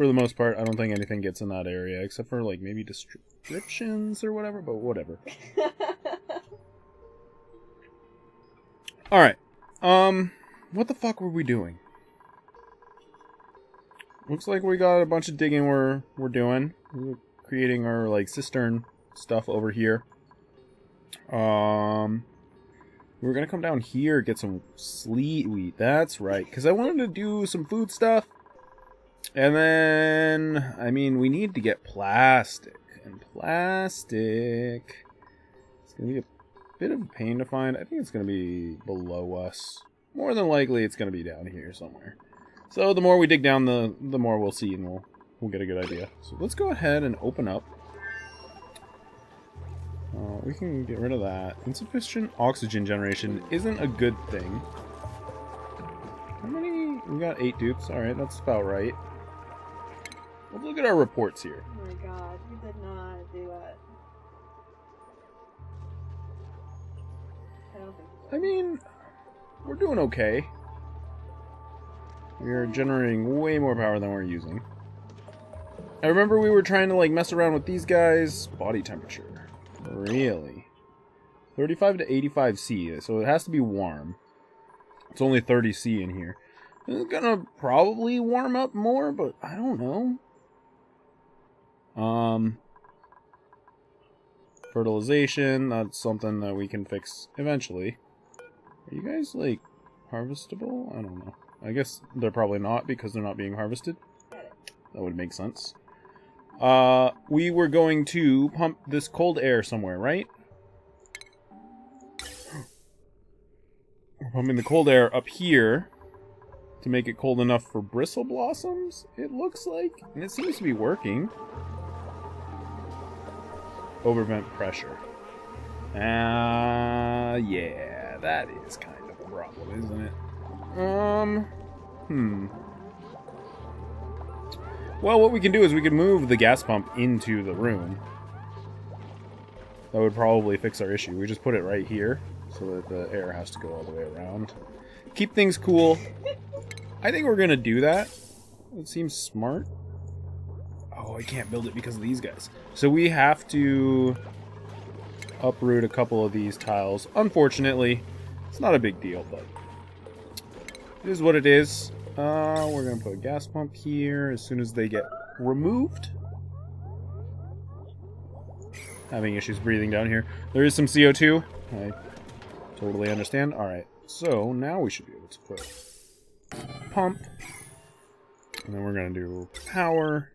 For the most part, I don't think anything gets in that area, except for, like, maybe descriptions or whatever, but whatever. Alright. What the fuck were we doing? Looks like we got a bunch of digging we're doing. We're creating our, like, cistern stuff over here. We're gonna come down here, get some sleet wheat. That's right, because I wanted to do some food stuff. And then, I mean, we need to get plastic. And plastic... It's going to be a bit of a pain to find. I think it's going to be below us. More than likely, it's going to be down here somewhere. So the more we dig down, the more we'll see, and we'll get a good idea. So let's go ahead and open up. We can get rid of that. Insufficient oxygen generation isn't a good thing. How many? We got 8 dupes. Alright, that's about right. Let's look at our reports here. Oh my god, you did not do that. I don't think so. I mean, we're doing okay. We are generating way more power than we're using. I remember we were trying to, like, mess around with these guys. Body temperature. Really? 35 to 85 C, so it has to be warm. It's only 30 C in here. It's gonna probably warm up more, but I don't know. Fertilization, that's something that we can fix eventually. Are you guys, like, harvestable? I don't know. I guess they're probably not because they're not being harvested. That would make sense. We were going to pump this cold air somewhere, right? We're pumping the cold air up here to make it cold enough for bristle blossoms, it looks like. And it seems to be working. Overvent pressure. Yeah, that is kind of a problem, isn't it? Well, what we can do is we can move the gas pump into the room. That would probably fix our issue. We just put it right here so that the air has to go all the way around. Keep things cool. I think we're gonna do that. It seems smart. Oh, I can't build it because of these guys. So we have to uproot a couple of these tiles. Unfortunately, it's not a big deal, but it is what it is. We're going to put a gas pump here as soon as they get removed. Having issues breathing down here. There is some CO2. I totally understand. Alright, so now we should be able to put pump. And then we're going to do power.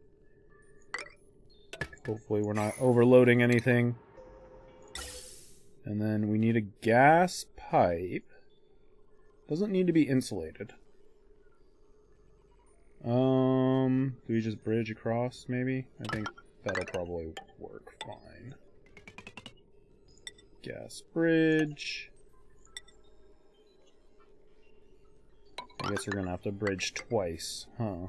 Hopefully we're not overloading anything. And then we need a gas pipe. Doesn't need to be insulated. Do we just bridge across, maybe? I think that'll probably work fine. Gas bridge. I guess we're gonna have to bridge twice, huh?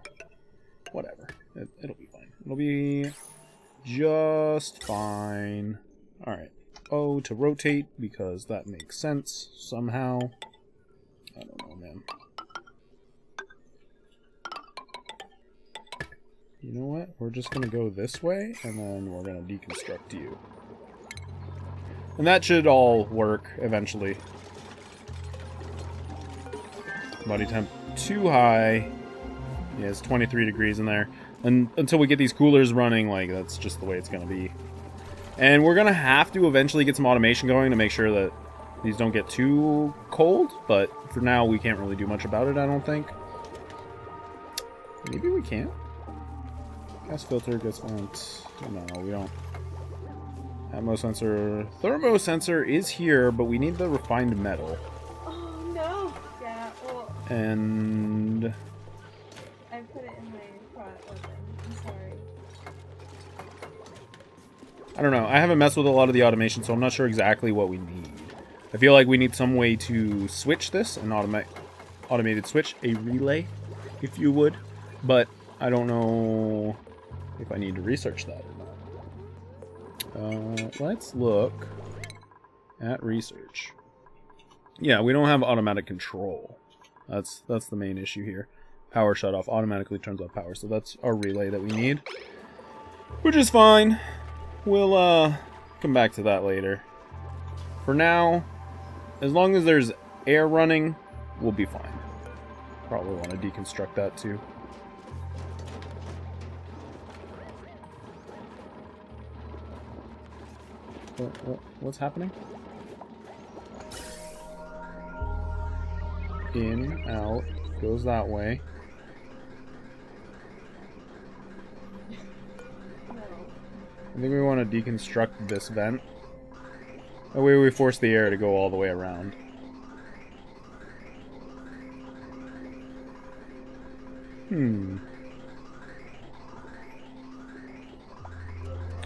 Whatever. It'll be fine. It'll be just fine. Alright. O to rotate, because that makes sense somehow. I don't know, man. You know what? We're just gonna go this way, and then we're gonna deconstruct you. And that should all work eventually. Body temp too high. Yeah, it's 23 degrees in there. And until we get these coolers running, like, that's just the way it's gonna be. And we're gonna have to eventually get some automation going to make sure that these don't get too cold, but for now we can't really do much about it, I don't think. Maybe we can. Gas filter gets on. No, we don't. Atmo sensor. Thermo sensor is here, but we need the refined metal. Oh no! Yeah, well. And I put it in my product open. I'm sorry. I don't know. I haven't messed with a lot of the automation, so I'm not sure exactly what we need. I feel like we need some way to switch this, an automated switch, a relay, if you would. But I don't know if I need to research that or not. Let's look at research. Yeah, we don't have automatic control. That's the main issue here. Power shut off automatically turns off power. So that's our relay that we need. Which is fine. We'll come back to that later. For now, as long as there's air running, we'll be fine. Probably want to deconstruct that too. What's happening? In, out, goes that way. I think we want to deconstruct this vent. That way we force the air to go all the way around.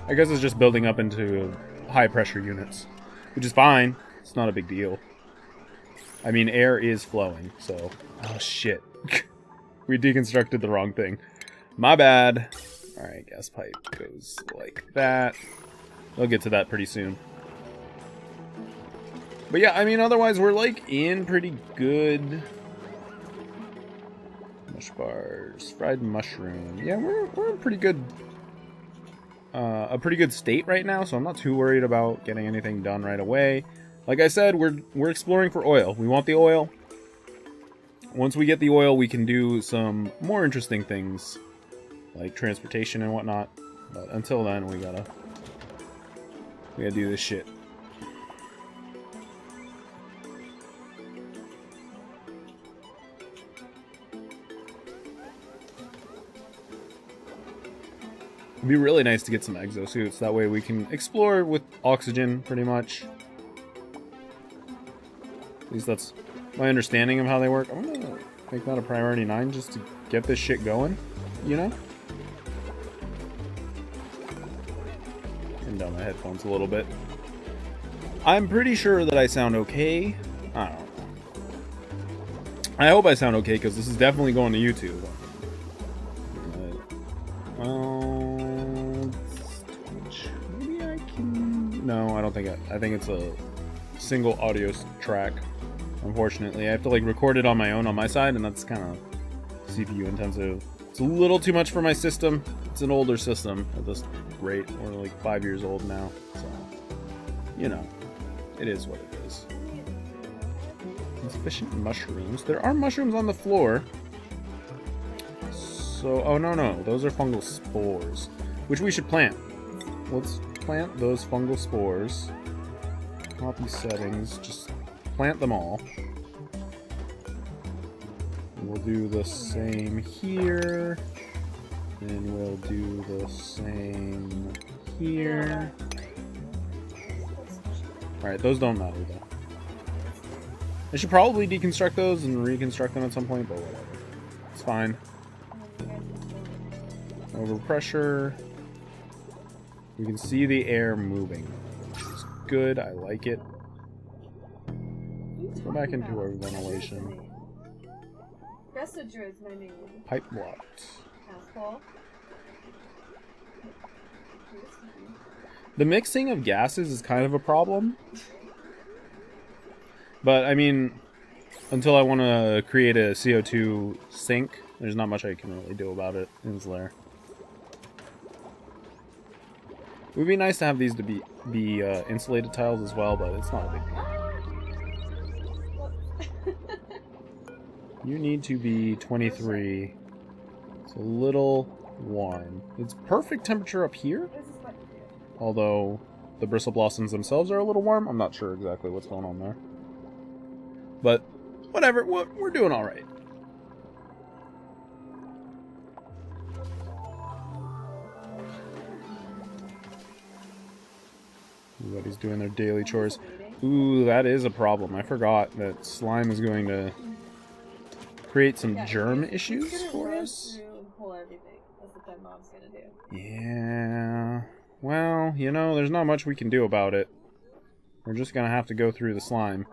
I guess it's just building up into high pressure units, which is fine. It's not a big deal. I mean, air is flowing, so... Oh, shit. We deconstructed the wrong thing. My bad. Alright, gas pipe goes like that. We'll get to that pretty soon. But yeah, I mean, otherwise we're like in pretty good... Mush bars, fried mushroom. Yeah, we're in pretty good... a pretty good state right now, so I'm not too worried about getting anything done right away. Like I said, we're exploring for oil. We want the oil. Once we get the oil, we can do some more interesting things, like transportation and whatnot. But until then, we gotta do this shit. It'd be really nice to get some exosuits. That way we can explore with oxygen, pretty much. At least that's my understanding of how they work. I'm gonna make that a priority 9 just to get this shit going, you know? Turn down my headphones a little bit. I'm pretty sure that I sound okay. I don't know. I hope I sound okay, because this is definitely going to YouTube. Well, maybe I can... No, I don't think I think it's a single audio track. Unfortunately, I have to like record it on my own on my side, and that's kind of CPU intensive. It's a little too much for my system. It's an older system at this rate. We're like 5 years old now, so you know, it is what it is. Insufficient mushrooms. There are mushrooms on the floor. So, oh no, those are fungal spores, which we should plant. Let's plant those fungal spores. Copy settings. Just plant them all. We'll do the same here. And we'll do the same here. Alright, those don't matter though. I should probably deconstruct those and reconstruct them at some point, but whatever. It's fine. Overpressure. We can see the air moving, which is good. I like it. Let's go back into our ventilation. Messenger is my name. Pipe blocked. Asshole. The mixing of gases is kind of a problem. But, I mean, until I want to create a CO2 sink, there's not much I can really do about it in this lair. It would be nice to have these to be insulated tiles as well, but it's not a big deal. You need to be 23. It's a little warm. It's perfect temperature up here. Although the bristle blossoms themselves are a little warm. I'm not sure exactly what's going on there. But whatever, we're doing all right. Everybody's doing their daily chores. Ooh, that is a problem. I forgot that slime is going to create some germ issues for us. Yeah. Well, you know, there's not much we can do about it. We're just gonna have to go through the slime.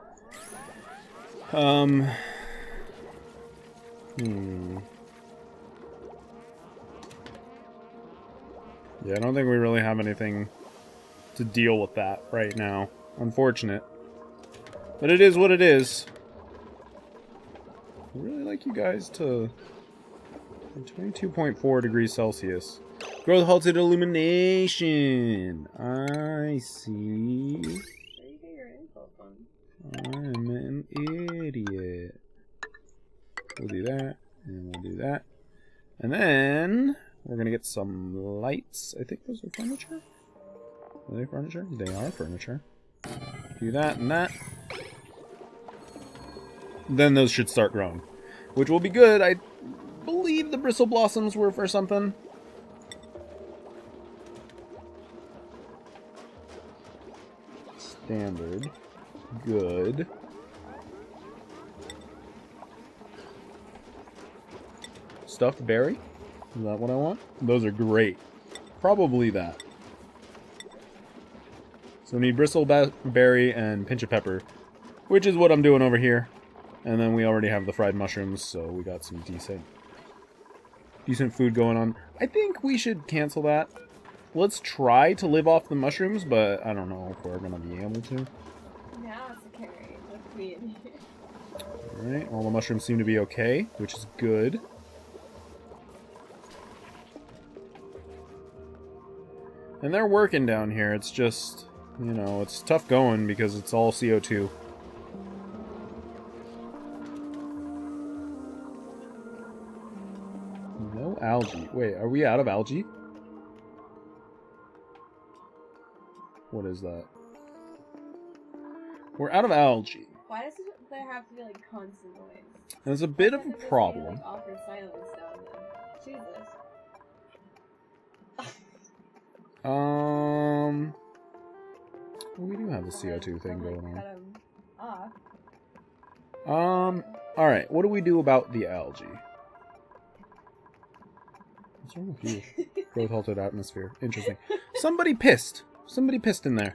Yeah, I don't think we really have anything to deal with that right now. Unfortunate. But it is what it is. I'd really like you guys to 22.4 degrees Celsius. Growth halted illumination. I see. Where do you get your info from? I'm an idiot. We'll do that, and we'll do that. And then we're gonna get some lights. I think those are furniture. Are they furniture? They are furniture. Do that and that. Then those should start growing, which will be good. I believe the bristle blossoms were for something. Standard. Good. Stuffed berry? Is that what I want? Those are great. Probably that. So we need bristleberry and pinch of pepper, which is what I'm doing over here. And then we already have the fried mushrooms, so we got some decent food going on. I think we should cancel that. Let's try to live off the mushrooms, but I don't know if we're going to be able to. Now it's a carry with me in here. Alright, all the mushrooms seem to be okay, which is good. And they're working down here, it's just, you know, it's tough going because it's all CO2. No algae. Wait, are we out of algae? What is that? We're out of algae. Why does there have to be like constant noise? There's a bit of a problem. Like, offer silence down there. Jesus. We do have the CO2 thing going Cut 'em off. on. Alright, what do we do about the algae? What's wrong with you? Growth halted atmosphere. Interesting. Somebody pissed. Somebody pissed in there.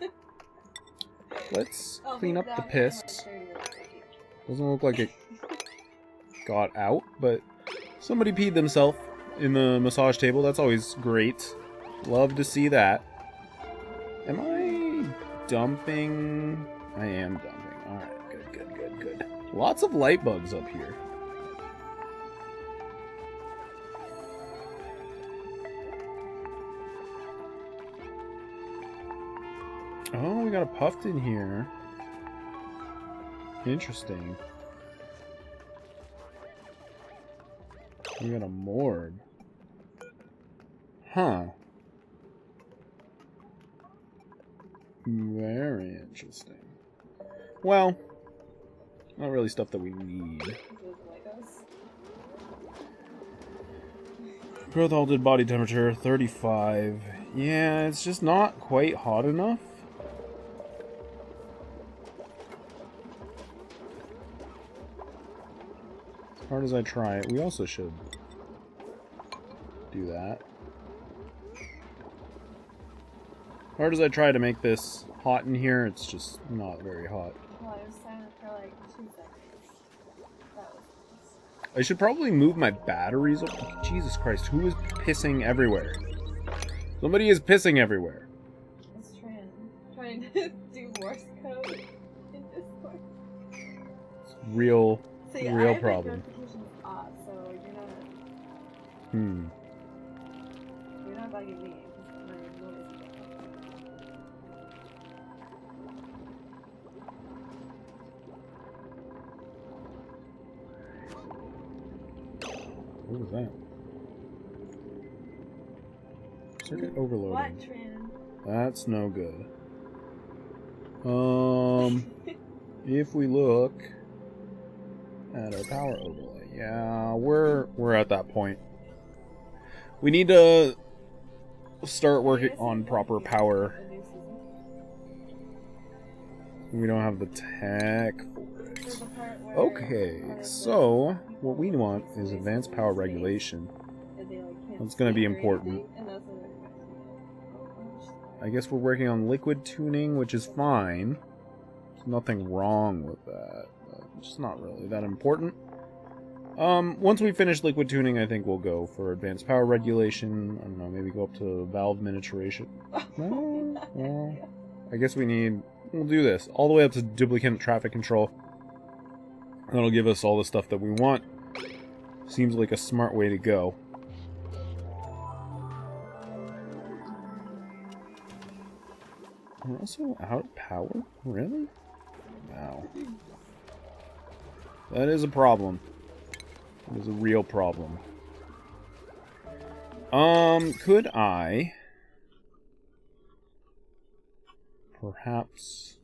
Let's clean up the piss. Doesn't look like it got out, but somebody peed themselves in the massage table. That's always great. Love to see that. Am I dumping? I am dumping. Alright, good. Lots of light bugs up here. Oh, we got a puffed in here. Interesting. We got a morb. Huh. Very interesting. Well, not really stuff that we need. Growth halted, body temperature 35. Yeah, it's just not quite hot enough. As hard as I try it, we also should do that. Hard as I try to make this hot in here, it's just not very hot. Well, I was silent for like 2 seconds. That was nice. I should probably move my batteries up. Jesus Christ, who is pissing everywhere? Somebody is pissing everywhere. It's trying to do Morse code in Discord. It's real I problem. Have notifications off, so you're not. You're not bugging me. My noise. What was that? Circuit overloading. What, Tran? That's no good. If we look at our power overlay, yeah, we're at that point. We need to start working on proper power. We don't have the tech for it. Okay, so what we want is advanced power regulation. That's going to be important. I guess we're working on liquid tuning, which is fine. There's nothing wrong with that. It's not really that important. Once we finish liquid tuning, I think we'll go for advanced power regulation. I don't know, maybe go up to valve miniaturation. Well, I guess we'll do this. All the way up to duplicate traffic control. That'll give us all the stuff that we want. Seems like a smart way to go. We're also out of power? Really? Wow. That is a problem. That is a real problem. Could I perhaps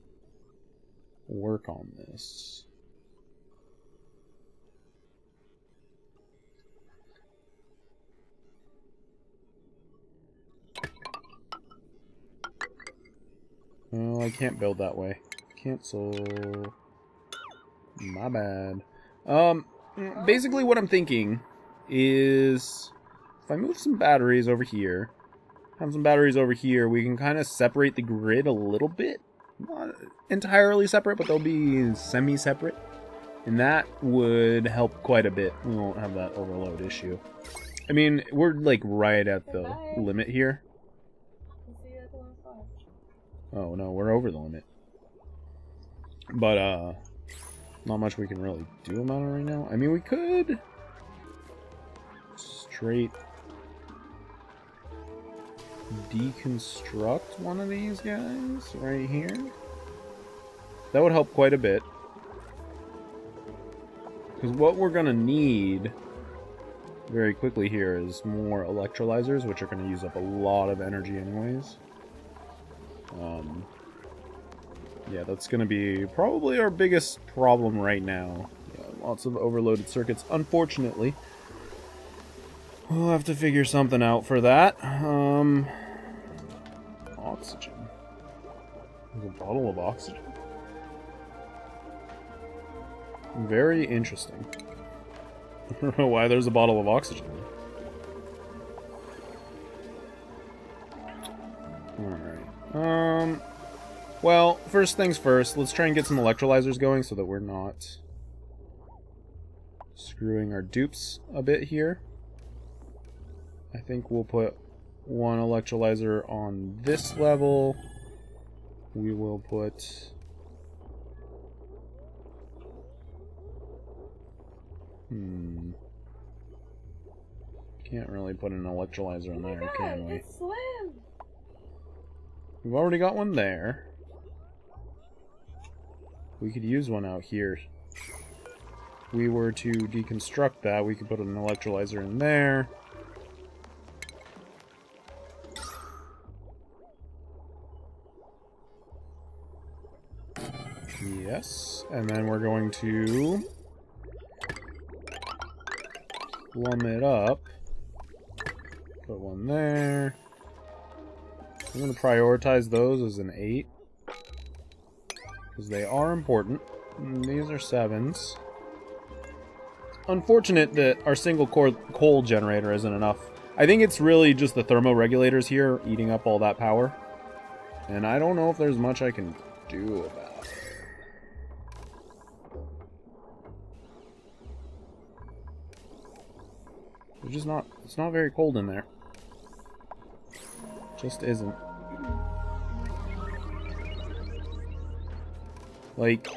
work on this? Oh, I can't build that way. Cancel. My bad. Basically what I'm thinking is if I move some batteries over here, have some batteries over here, we can kind of separate the grid a little bit. Not entirely separate, but they'll be semi-separate. And that would help quite a bit. We won't have that overload issue. I mean, we're like right at the limit here. Oh no, we're over the limit. But not much we can really do about it right now. I mean, we could straight deconstruct one of these guys right here. That would help quite a bit. Because what we're going to need very quickly here is more electrolyzers, which are going to use up a lot of energy anyways. Yeah, that's going to be probably our biggest problem right now. Yeah, lots of overloaded circuits, unfortunately. We'll have to figure something out for that. Oxygen. There's a bottle of oxygen. Very interesting. I don't know why there's a bottle of oxygen. Alright. Well, first things first, let's try and get some electrolyzers going so that we're not screwing our dupes a bit here. I think we'll put one electrolyzer on this level. We will put... Can't really put an electrolyzer in there, can we? It's slim. We've already got one there. We could use one out here. If we were to deconstruct that, we could put an electrolyzer in there. Yes, and then we're going to plumb it up. Put one there. I'm going to prioritize those as an 8. Because they are important. And these are 7s. Unfortunate that our single coal generator isn't enough. I think it's really just the thermoregulators here eating up all that power. And I don't know if there's much I can do about it. It's just not, it's not very cold in there. Just isn't. Like,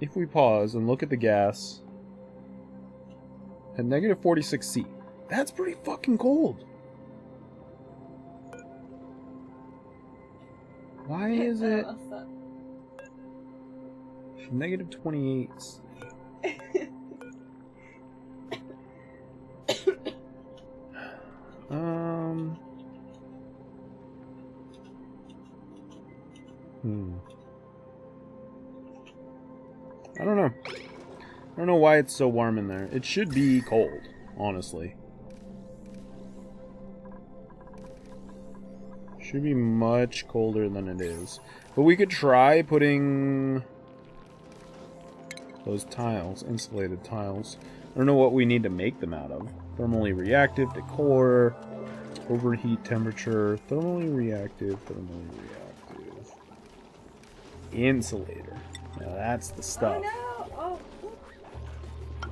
if we pause and look at the gas at negative 46C, that's pretty fucking cold. Why is it negative 28? I don't know. I don't know why it's so warm in there. It should be cold, honestly. Should be much colder than it is. But we could try putting those tiles, insulated tiles. I don't know what we need to make them out of. Thermally reactive, decor, overheat temperature, thermally reactive, insulator. Now that's the stuff. Oh no!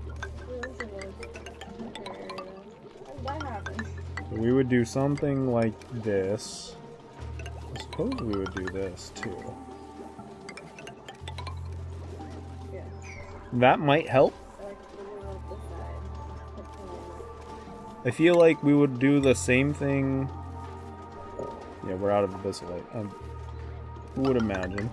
What happened? So we would do something like this. I suppose we would do this too. Yeah. That might help. I feel like we would do the same thing. Yeah, we're out of the bisolite. Who would imagine?